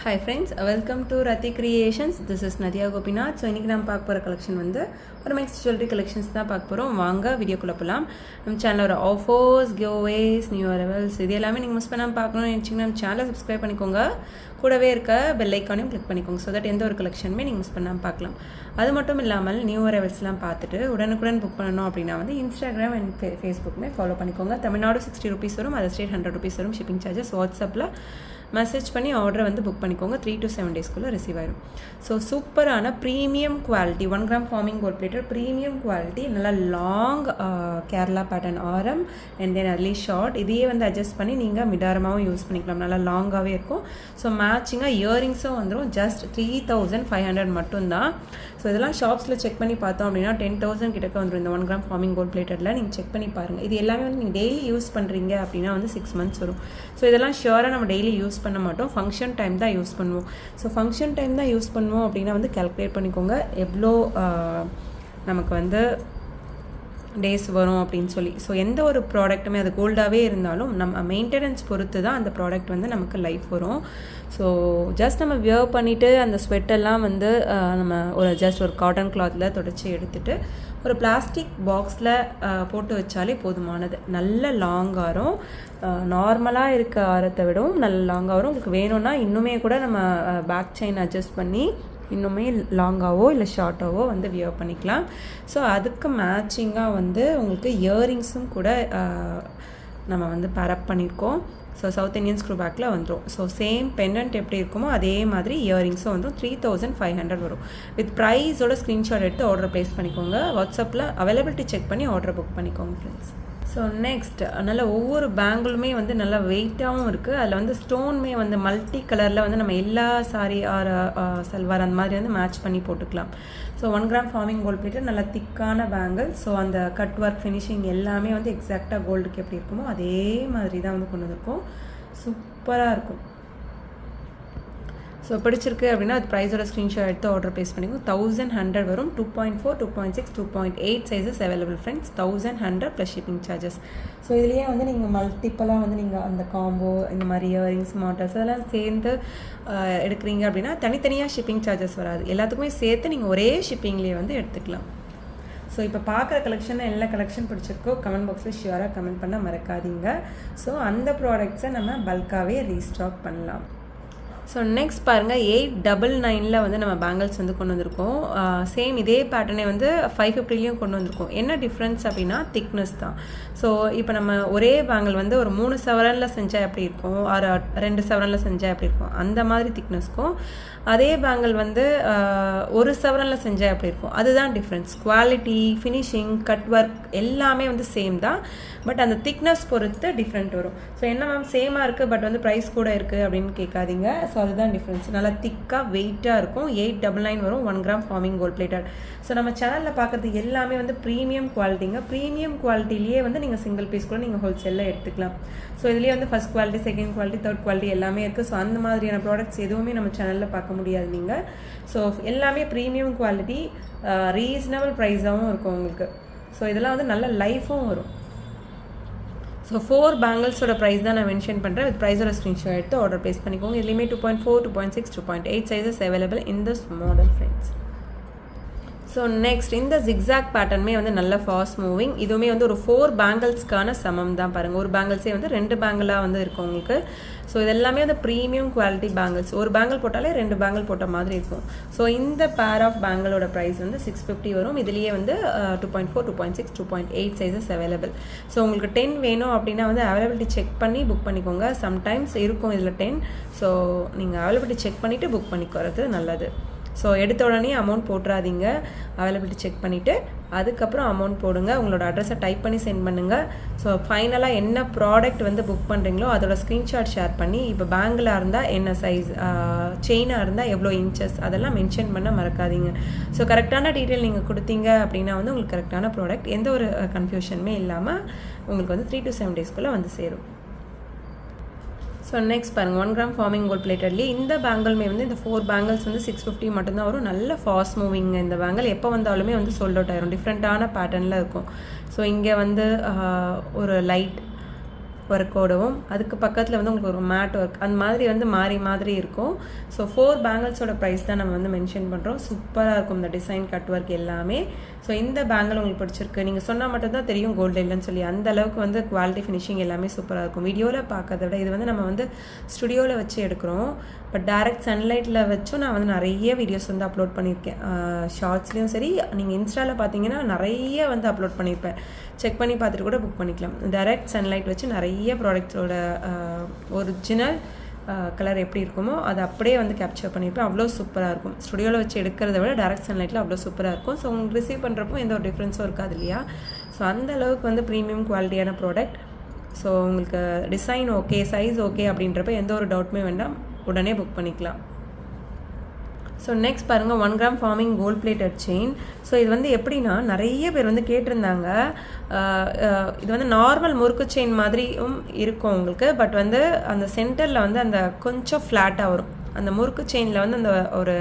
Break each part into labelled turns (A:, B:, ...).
A: Hi friends, welcome to Rati Creations. This is Nadia Gopinath. So இன்னைக்கு நம்ம பார்க்க போற கலெக்ஷன் வந்து ஒரு மிக்ஸ் ஜுவல்லரி கலெக்ஷன்ஸ் தான் பார்க்க போறோம். வாங்க வீடியோக்குள்ள போலாம். நம்ம சேனல்ல ஒரு ஆஃபர்ஸ், கிவ்அவேஸ், நியூ அரைவல்ஸ் இது எல்லாமே நீங்க மிஸ் பண்ணாம பார்க்கணும்னு நினைச்சீங்கன்னா நம்ம சேனலை சப்ஸ்கிரைப் பண்ணிக்கோங்க. கூடவே இருக்க பெல் ஐகானையும் கிளிக் பண்ணிக்கோங்க. ஸோ தட் எந்த ஒரு கலெக்ஷனுமே நீங்கள் மிஸ் பண்ணாமல் பார்க்கலாம். அது மட்டும் இல்லாமல் நியூ அரைவல்ஸ்லாம் பார்த்துட்டு உடனுக்குடன் புக் பண்ணணும் அப்படின்னா வந்து இன்ஸ்டாகிராம் அண்ட் ஃபேஸ்புக்குமே ஃபாலோ பண்ணிக்கோங்க. தமிழ்நாடு 60 rupees வரும், அதர் ஸ்டேட் 100 rupees வரும். ஷிப்பிங் சார்ஜஸ் வாட்ஸ்அப்பில் மெசேஜ் பண்ணி ஆர்டரை வந்து புக் பண்ணிக்கோங்க. 3 to 7 daysக்குள்ளே ரிசீவ் ஆயிடும். ஸோ சூப்பரான premium quality 1 gram forming gold plated premium quality, நல்லா லாங் கேரளா பேட்டர்ன் ஆரம் அண்ட் தென் அர்லி ஷார்ட். இதையே வந்து அட்ஜஸ்ட் பண்ணி நீங்கள் மிடாரமாகவும் யூஸ் பண்ணிக்கலாம். நல்லா லாங்காகவே இருக்கும். ஸோ மேட்சிங்காக இயரிங்ஸும் வந்துடும். ஜஸ்ட் 3500 மட்டும்தான். ஸோ இதெல்லாம் ஷாப்ஸில் செக் பண்ணி பார்த்தோம் அப்படின்னா 10,000 கிட்டக்க வந்துடும். இந்த 1 gram ஃபார்மிங் கோல்ட் பிளேட்டடில் நீங்கள் செக் பண்ணி பாருங்கள். இது எல்லாமே வந்து நீங்கள் டெய்லி யூஸ் பண்ணுறீங்க அப்படின்னா வந்து 6 months வரும். ஸோ இதெல்லாம் ஷியோராக நம்ம டெய்லி யூஸ் பண்ண மாட்டோம், ஃபங்க்ஷன் டைம் தான் யூஸ் பண்ணுவோம். ஸோ ஃபங்க்ஷன் டைம் தான் யூஸ் பண்ணுவோம் அப்படின்னா வந்து கால்குலேட் பண்ணிக்கோங்க எவ்வளோ நமக்கு வந்து டேஸ் வரும் அப்படின்னு சொல்லி. ஸோ எந்த ஒரு ப்ராடக்ட்டுமே அது கோல்டாகவே இருந்தாலும் நம்ம மெயின்டெனன்ஸ் பொறுத்து தான் அந்த ப்ராடக்ட் வந்து நமக்கு லைஃப் வரும். ஸோ ஜஸ்ட் நம்ம வியர் பண்ணிவிட்டு அந்த ஸ்வெட்டெல்லாம் வந்து நம்ம ஜஸ்ட் ஒரு காட்டன் கிளாத்தில் தொடச்சி எடுத்துகிட்டு ஒரு பிளாஸ்டிக் பாக்ஸில் போட்டு வச்சாலே போதுமானது. நல்ல லாங் ஆரம், நார்மலாக இருக்க ஆரத்தை விடவும் நல்ல லாங் ஆரம். உங்களுக்கு வேணும்னா இன்னுமே கூட நம்ம பேக் செயின் அட்ஜஸ்ட் பண்ணி இன்னுமே லாங்காவோ இல்லை ஷார்ட்டாவோ வந்து வியர் பண்ணிக்கலாம். ஸோ அதுக்கு மேட்சிங்காக வந்து உங்களுக்கு இயரிங்ஸும் கூட நம்ம வந்து பேரப் பண்ணியிருக்கோம். ஸோ சவுத் இந்தியன் ஸ்க்ரூ பேக்கில் வந்துடும். ஸோ சேம் பெண்டன்ட் எப்படி இருக்குமோ அதே மாதிரி இயரிங்ஸும் வந்துடும். 3500 வரும். வித் ப்ரைஸோட ஸ்க்ரீன்ஷாட் எடுத்து ஆர்டர் ப்ளேஸ் பண்ணிக்கோங்க. வாட்ஸ்அப்பில் அவைலபிலிட்டி செக் பண்ணி ஆர்டர் புக் பண்ணிக்கோங்க ஃப்ரெண்ட்ஸ். ஸோ நெக்ஸ்ட் நல்ல ஒவ்வொரு பேங்கிளுமே வந்து நல்லா வெயிட்டாகவும் இருக்குது. அதில் வந்து ஸ்டோனுமே வந்து மல்டி கலரில் வந்து நம்ம எல்லா சாரி ஆர் சல்வார் அந்த மாதிரி வந்து மேட்ச் பண்ணி போட்டுக்கலாம். So 1 gram forming gold plated நல்ல திக்கான பேங்கிள். ஸோ அந்த கட் ஒர்க் ஃபினிஷிங் எல்லாமே வந்து எக்ஸாக்டாக கோல்டுக்கு எப்படி இருக்குமோ அதே மாதிரி தான் வந்து கொண்டு வந்திருக்கோம். சூப்பராக இருக்கும். ஸோ பிடிச்சிருக்கு அப்படின்னா அது ப்ரைஸோட ஸ்க்ரீன்ஷாட் எடுத்து ஆர்டர் ப்ளேஸ் பண்ணிக்கோங்க. 1100 வரும். 2.4, 2.6, 2.8 sizes available friends. 1100 plus shipping charges. So இதுலேயே வந்து நீங்கள் மல்டிப்பலாக வந்து நீங்கள் அந்த காம்போ இந்த மாதிரி இயரிங்ஸ் மாடல்ஸ் அதெல்லாம் சேர்ந்து எடுக்கிறீங்க அப்படின்னா தனித்தனியாக ஷிப்பிங் சார்ஜஸ் வராது. எல்லாத்துக்குமே சேர்த்து நீங்கள் ஒரே ஷிப்பிங்லேயே வந்து எடுத்துக்கலாம். ஸோ இப்போ பார்க்குற கலெக்ஷன் எல்லா கலெக்ஷன் பிடிச்சிருக்கோ கமெண்ட் பாக்ஸில் ஷியோராக கமெண்ட் பண்ண மறக்காதீங்க. ஸோ அந்த ப்ராடக்ட்ஸை நம்ம பல்காகவே ரீஸ்டாக் பண்ணலாம். ஸோ நெக்ஸ்ட் பாருங்கள் 899 வந்து நம்ம பேங்கிள்ஸ் வந்து கொண்டு வந்திருக்கோம். சேம் இதே பேட்டர்னே வந்து 550 கொண்டு வந்திருக்கோம். என்ன டிஃப்ரென்ஸ் அப்படின்னா திக்னஸ் தான். ஸோ இப்போ நம்ம ஒரே பேங்கிள் வந்து ஒரு 3 சவரனில் செஞ்சால் எப்படி இருக்கும், ஒரு 2 சவரனில் செஞ்சால் எப்படி இருக்கும் அந்த மாதிரி திக்னஸ்க்கும் அதே பேங்கிள் வந்து 1 சவரனில் செஞ்சால் எப்படி இருக்கும் அதுதான் difference. Quality, finishing, cut work எல்லாமே வந்து சேம் தான். பட் அந்த திக்னஸ் பொறுத்து டிஃப்ரெண்ட் வரும். ஸோ என்ன மேம் சேமாக இருக்குது பட் வந்து ப்ரைஸ் கூட இருக்குது அப்படின்னு கேட்காதீங்க. ஸோ அதுதான் டிஃப்ரென்ஸ். நல்லா திக்காக வெயிட்டாக இருக்கும். 899 வரும். 1 gram forming gold plated. So நம்ம சேனலில் பார்க்குறது எல்லாமே வந்து ப்ரீமியம் குவாலிட்டிங்க. ப்ரீமியம் குவாலிட்டிலேயே வந்து நீங்கள் சிங்கிள் பீஸ் கூட நீங்கள் ஹோல்சேலில் எடுத்துக்கலாம். ஸோ இதுலேயே வந்து first quality, second quality, third quality எல்லாமே இருக்குது. ஸோ அந்த மாதிரியான ப்ராடக்ட்ஸ் எதுவுமே நம்ம சேனலில் பார்க்க முடியாது நீங்கள். ஸோ எல்லாமே ப்ரீமியம் குவாலிட்டி, ரீசனபிள் ப்ரைஸாகவும் இருக்கும் உங்களுக்கு. ஸோ இதெல்லாம் வந்து நல்ல லைஃபும் வரும். ஸோ 4 பேங்கிள்ஸோட ப்ரைஸ் தான் நான் மென்ஷன் பண்ணுறேன். வித் ப்ரைஸோட ஸ்க்ரீன்ஷாட் எடுத்து ஆர்டர் ப்ளேஸ் பண்ணிக்கோங்க. இதுலேயுமே 2.4, 2.6, 2.8 sizes available in this model friends. So next இந்த ஜிக்ஸாக் பேட்டர்னுமே வந்து நல்ல ஃபாஸ்ட் மூவிங். இதுவுமே வந்து ஒரு 4 பேங்கிள்ஸ்க்கான சமம் தான் பாருங்கள். ஒரு பேங்கிள்ஸே வந்து 2 பேங்கிளாக வந்து இருக்கும் உங்களுக்கு. ஸோ இதெல்லாமே வந்து ப்ரீமியம் குவாலிட்டி பேங்கிள்ஸ். ஒரு பேங்கிள் போட்டாலே 2 பேங்கிள் போட்ட மாதிரி இருக்கும். ஸோ இந்த பேர் ஆஃப் பேங்கிளோட ப்ரைஸ் வந்து 650 வரும். இதுலேயே வந்து 2.4, 2.6, 2.8 சைஸஸ் அவைலபிள். ஸோ உங்களுக்கு 10 வேணும் அப்படின்னா வந்து அவைலபிலிட்டி செக் பண்ணி புக் பண்ணிக்கோங்க. சம்டைம்ஸ் இருக்கும் இதில் 10. ஸோ நீங்கள் அவைலபிலிட்டி செக் பண்ணிவிட்டு புக் பண்ணிக்கிறது நல்லது. ஸோ எடுத்த உடனே அமௌண்ட் போட்டுறாதீங்க. அவைலபிலிட்டி செக் பண்ணிவிட்டு அதுக்கப்புறம் அமௌண்ட் போடுங்க. உங்களோட அட்ரஸை டைப் பண்ணி சென்ட் பண்ணுங்கள். ஸோ ஃபைனலாக என்ன ப்ராடக்ட் வந்து புக் பண்ணுறீங்களோ அதோட ஸ்க்ரீன்ஷாட் ஷேர் பண்ணி இப்போ பேங்கிளாக இருந்தால் என்ன சைஸ், செயினாக இருந்தால் எவ்வளோ இன்ச்சஸ் அதெல்லாம் மென்ஷன் பண்ண மறக்காதீங்க. ஸோ கரெக்டான டீட்டெயில் நீங்கள் கொடுத்தீங்க அப்படின்னா வந்து உங்களுக்கு கரெக்டான ப்ராடக்ட் எந்த ஒரு கன்ஃபியூஷனுமே இல்லாமல் உங்களுக்கு வந்து 3 to 7 daysக்குள்ளே வந்து சேரும். ஸோ நெக்ஸ்ட் பாருங்கள் 1 gram ஃபார்மிங் கோல்ட் பிளேட்டட்லேயே இந்த பேங்கிளுமே வந்து இந்த 4 பேங்கிள்ஸ் வந்து 650 மட்டும்தான் வரும். நல்ல ஃபாஸ்ட் மூவிங். இந்த பேங்கிள் எப்போ வந்தாலுமே வந்து சோல்ட் அவுட் ஆயிரும். டிஃப்ரெண்ட்டான பேட்டர்னில் இருக்கும். ஸோ இங்கே வந்து ஒரு லைட் ஒர்க்கோடவும் அதுக்கு பக்கத்தில் வந்து உங்களுக்கு ஒரு மேட் ஒர்க் அந்த மாதிரி வந்து மாறி இருக்கும். ஸோ 4 பேங்கிள்ஸோட ப்ரைஸ் தான் நம்ம வந்து மென்ஷன் பண்ணுறோம். சூப்பராக இருக்கும் இந்த டிசைன் கட் ஒர்க் எல்லாமே. ஸோ இந்த பேங்கிள் உங்களுக்கு பிடிச்சிருக்கு, நீங்கள் சொன்னால் மட்டும்தான் தெரியும் கோல்டு இல்லைன்னு சொல்லி, அந்த அளவுக்கு வந்து குவாலிட்டி ஃபினிஷிங் எல்லாமே சூப்பராக இருக்கும். வீடியோவில் பார்க்கறத விட இது வந்து நம்ம வந்து ஸ்டுடியோவில் வச்சு எடுக்கிறோம். பட் டைரக்ட் சன்லைட்டில் வச்சும் நான் வந்து நிறைய வீடியோஸ் வந்து அப்லோட் பண்ணியிருக்கேன். ஷார்ட்ஸ்லேயும் சரி, நீங்கள் இன்ஸ்டாவில் பார்த்தீங்கன்னா நிறைய வந்து அப்லோட் பண்ணியிருப்பேன். செக் பண்ணி பார்த்துட்டு கூட புக் பண்ணிக்கலாம். டைரக்ட் சன்லைட் வச்சு நிறைய ப்ராடக்ட்ஸோட ஒரிஜினல் கலர் எப்படி இருக்குமோ அதை அப்படியே வந்து கேப்சர் பண்ணியிருப்பேன். அவ்வளோ சூப்பராக இருக்கும். ஸ்டுடியோவில் வச்சு எடுக்கிறத விட டைரக்ட் சன்லைட்டில் அவ்வளோ சூப்பராக இருக்கும். ஸோ உங்களுக்கு ரிசீவ் பண்ணுறப்போ எந்த ஒரு டிஃப்ரென்ஸும் இருக்காது இல்லையா? ஸோ அந்த அளவுக்கு வந்து ப்ரீமியம் குவாலிட்டியான ப்ராடக்ட். ஸோ உங்களுக்கு டிசைன் ஓகே, சைஸ் ஓகே அப்படின்றப்ப எந்த ஒரு டவுட்டுமே வேண்டாம், உடனே புக் பண்ணிக்கலாம். ஸோ நெக்ஸ்ட் பாருங்கள், 1 gram forming gold plated chain. So இது வந்து எப்படின்னா நிறைய பேர் வந்து கேட்டிருந்தாங்க. இது வந்து நார்மல் முறுக்கு செயின் மாதிரியும் இருக்கும் உங்களுக்கு. பட் வந்து அந்த சென்டரில் வந்து அந்த கொஞ்சம் ஃப்ளாட்டாக வரும். அந்த முறுக்கு செயினில் வந்து அந்த ஒரு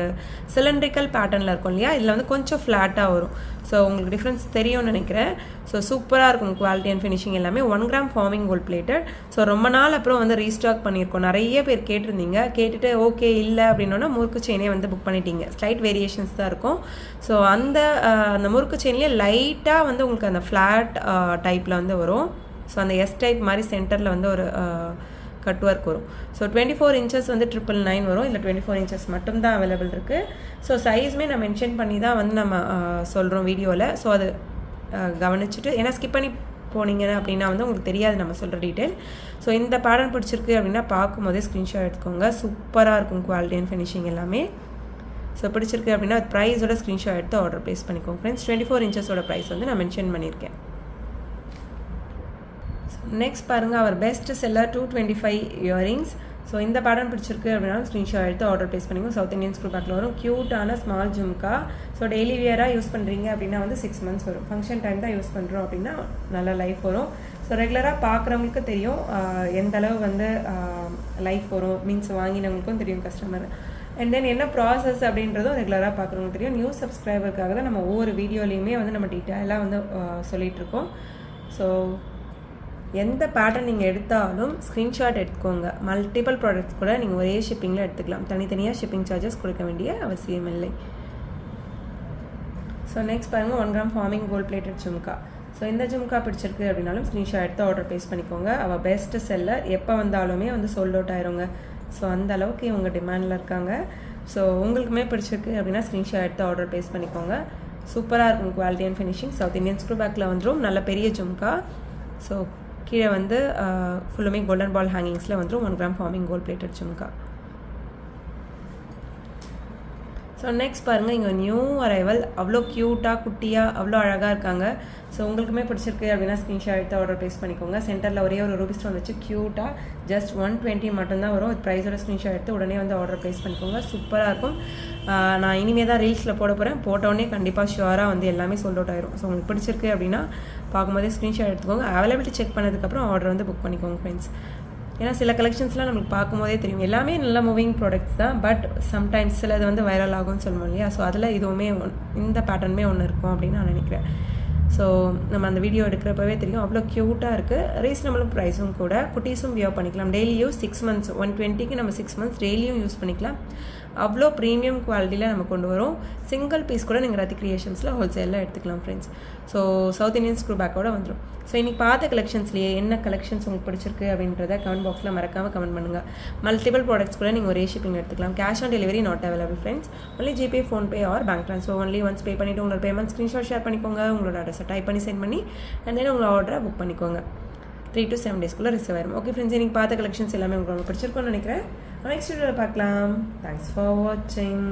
A: சிலிண்ட்ரிக்கல் பேட்டர்னில் இருக்கும் இல்லையா, இதில் வந்து கொஞ்சம் ஃப்ளாட்டாக வரும். ஸோ உங்களுக்கு டிஃப்ரென்ஸ் தெரியும்னு நினைக்கிறேன். ஸோ சூப்பராக இருக்கும் குவாலிட்டி அண்ட் ஃபினிஷிங் எல்லாமே. 1 gram forming gold plated. So ரொம்ப நாள் அப்புறம் வந்து ரீஸ்டாக் பண்ணியிருக்கோம். நிறைய பேர் கேட்டிருந்தீங்க. கேட்டுட்டு ஓகே இல்லை அப்படின்னா முறுக்கு செயினே வந்து புக் பண்ணிட்டீங்க. ஸ்லைட் வேரியேஷன்ஸ் தான் இருக்கும். ஸோ அந்த முறுக்கு செயின்லேயே லைட்டாக வந்து உங்களுக்கு அந்த ஃப்ளாட் டைப்பில் வந்து வரும். ஸோ அந்த எஸ் டைப் மாதிரி சென்டரில் வந்து ஒரு கட் ஒர்க் வரும். ஸோ 24 இன்ச்சஸ் வந்து 999 வரும். இல்லை 24 இன்ச்சஸ் மட்டும்தான் அவைலபிள் இருக்குது. ஸோ சைஸுமே நான் மென்ஷன் பண்ணி தான் வந்து நம்ம சொல்கிறோம் வீடியோவில். ஸோ அது கவனிச்சுட்டு, ஏன்னா ஸ்கிப் பண்ணி போனீங்க அப்படின்னா வந்து உங்களுக்கு தெரியாது நம்ம சொல்கிற டீட்டெயில். ஸோ இந்த பேட்டர்ன் பிடிச்சிருக்கு அப்படின்னா பார்க்கும்போதே ஸ்க்ரீன்ஷாட் எடுத்துக்கோங்க. சூப்பராக இருக்கும் குவாலிட்டி அண்ட் ஃபினிஷிங் எல்லாமே. ஸோ பிடிச்சிருக்கு அப்படின்னா ப்ரைஸோட ஸ்க்ரீன்ஷாட் எடுத்து ஆர்டர் ப்ளேஸ் பண்ணிக்கோங்க ஃப்ரெண்ட்ஸ். 24 இன்ச்சஸோட ப்ரைஸ் வந்து நான் மென்ஷன் பண்ணியிருக்கேன். நெக்ஸ்ட் பாருங்கள், அவர் பெஸ்ட் செல்லர் 225 இயரிங்ஸ். ஸோ இந்த பேட்டர்ன் பிடிச்சிருக்கு அப்படின்னா ஸ்க்ரீன்ஷாட் எடுத்து ஆர்டர் ப்ளேஸ் பண்ணிக்கோங்க. சவுத் இந்தியன் ஸ்க்ரூ பேக்கில் வரும். க்யூட்டான ஸ்மால் ஜும்கா. ஸோ டெய்லி வியராக யூஸ் பண்ணுறீங்க அப்படின்னா வந்து 6 மந்த்ஸ் வரும். ஃபங்க்ஷன் டைம் தான் யூஸ் பண்ணுறோம் அப்படின்னா நல்லா லைஃப் வரும். ஸோ ரெகுலராக பார்க்குறவங்களுக்கு தெரியும் எந்த அளவு வந்து லைஃப் வரும். மீன்ஸ் வாங்கினவங்களுக்கும் தெரியும் கஸ்டமர். அண்ட் தென் என்ன ப்ராசஸ் அப்படின்றதும் ரெகுலராக பார்க்குறவங்களுக்கு தெரியும். நியூ சப்ஸ்கிரைபருக்காக தான் நம்ம ஒவ்வொரு வீடியோலையுமே வந்து நம்ம டீட்டெயிலாக வந்து சொல்லிகிட்ருக்கோம். ஸோ எந்த பேட்டர்ன் நீங்கள் எடுத்தாலும் ஸ்க்ரீன்ஷாட் எடுத்துக்கோங்க. மல்டிபிள் ப்ராடக்ட்ஸ் கூட நீங்கள் ஒரே ஷிப்பிங்கில் எடுத்துக்கலாம். தனித்தனியாக ஷிப்பிங் சார்ஜஸ் கொடுக்க வேண்டிய அவசியம் இல்லை. ஸோ நெக்ஸ்ட் பாருங்கள், 1 gram forming gold plated jhumka. So இந்த ஜும்கா பிடிச்சிருக்கு அப்படின்னாலும் ஸ்க்ரீன்ஷாட் எடுத்து ஆர்டர் ப்ளேஸ் பண்ணிக்கோங்க. அவள் பெஸ்ட் செல்லர், எப்போ வந்தாலுமே வந்து சோல்ட் அவுட் ஆயிருங்க. ஸோ அந்த அளவுக்கு இவங்க டிமாண்டில் இருக்காங்க. ஸோ உங்களுக்குமே பிடிச்சிருக்கு அப்படின்னா ஸ்க்ரீன்ஷாட் எடுத்து ஆர்டர் ப்ளேஸ் பண்ணிக்கோங்க. சூப்பராக இருக்கும் quality and finishing. South Indian screw பேக்கில் வந்துடும். நல்ல பெரிய ஜும்கா. ஸோ கீழே வந்து ஃபுல்லுமே கோல்டன் பால் ஹேங்கிங்ஸில் வந்துடும். 1 gram forming gold plated jhumka. So next பாருங்கள், இங்கே நியூ அரைவல். அவ்வளோ க்யூட்டாக குட்டியாக அவ்வளோ அழகாக இருக்காங்க. ஸோ உங்களுக்குமே பிடிச்சிருக்கு அப்படின்னா ஸ்க்ரீன்ஷாட் எடுத்து ஆர்டர் ப்ளேஸ் பண்ணிக்கோங்க. சென்டரில் ஒரே ஒரு ரூபி ஸ்டோன் வச்சு க்யூட்டாக ஜஸ்ட் 120 மட்டும்தான் வரும். ப்ரைஸோட ஸ்க்ரீன்ஷாட் எடுத்து உடனே வந்து ஆர்டர் ப்ளேஸ் பண்ணிக்கோங்க. சூப்பராக இருக்கும். நான் இனிமேல் தான் ரீல்ஸில் போட போகிறேன். போட்டோடனே கண்டிப்பாக ஷுவராக வந்து எல்லாமே சோல்ட் அவுட் ஆயிரும். ஸோ உங்களுக்கு பிடிச்சிருக்கு அப்படின்னா பார்க்கும்போதே ஸ்க்ரீன்ஷாட் எடுத்துக்கோங்க. அவைலபிலிட்டி செக் பண்ணதுக்கப்புறம் ஆர்டர் வந்து புக் பண்ணிக்கோங்க ஃப்ரெண்ட்ஸ். ஏன்னா சில கலெக்ஷன்ஸ்லாம் நம்மளுக்கு பார்க்கும்போதே தெரியும். எல்லாமே நல்ல மூவிங் ப்ராடக்ட்ஸ் தான். பட் சம்டைம்ஸ் சிலது வந்து வைரல் ஆகும்னு சொல்லுவோம் இல்லையா? ஸோ அதில் இதுவுமே இந்த பேட்டர்னுமே ஒன்று இருக்கும் அப்படின்னு நான் நினைக்கிறேன். ஸோ நம்ம அந்த வீடியோ எடுக்கிறப்பவே தெரியும். அவ்வளோ க்யூட்டாக இருக்குது. ரீசனபிள் ப்ரைஸும் கூட. குட்டீஸும் வியர் பண்ணிக்கலாம். டெய்லி யூஸ் 6 மந்த்ஸ் 120க்கு நம்ம 6 மந்த்ஸ் டெய்லியும் யூஸ் பண்ணிக்கலாம். அவ்வளோ ப்ரீமியம் குவாலிட்டியில் நம்ம கொண்டு வரோம். சிங்கிள் பீஸ் கூட நீங்கள் ரத்தி கிரியேஷன்ஸில் ஹோல்சேலில் எடுத்துக்கலாம் friends. So south Indian screw பேக்கோட வந்துடும். ஸோ இன்றைக்கி பார்த்த கலெக்ஷன்ஸ்லேயே என்ன கலெக்ஷன்ஸ் உங்களுக்கு பிடிச்சிருக்கு அப்படின்றத கமெண்ட் பாக்ஸில் மறக்காமல் கமெண்ட் பண்ணுங்கள். மல்டிபிள் ப்ராடக்ட்ஸ் கூட நீங்கள் ஒரே ஷிப்பிங் எடுத்துக்கலாம். Cash on delivery not available friends. Only GPay, PhonePe R bank transfer. Only once pay பண்ணிவிட்டு உங்களோட பேமெண்ட் ஸ்க்ரீன்ஷாட் ஷேர் பண்ணிக்கோங்க. உங்களோட அட்ரஸை டைப் பண்ணி சென்ட் பண்ணி அண்ட் தென் உங்களோட ஆர்டரை புக் பண்ணிக்கோங்க. 3 to 7 டேஸ்க்குள்ளே ரிசீவ் ஆயிரும். ஓகே ஃப்ரெண்ட்ஸ், இன்றைக்கி பார்த்த கலெக்ஷன்ஸ் எல்லாமே உங்களுக்கு ரொம்ப பிடிச்சிருக்கும்னு நினைக்கிறேன். நெக்ஸ்ட் வீடியோவில் பார்க்கலாம். தேங்க்ஸ் ஃபார் வாட்சிங்.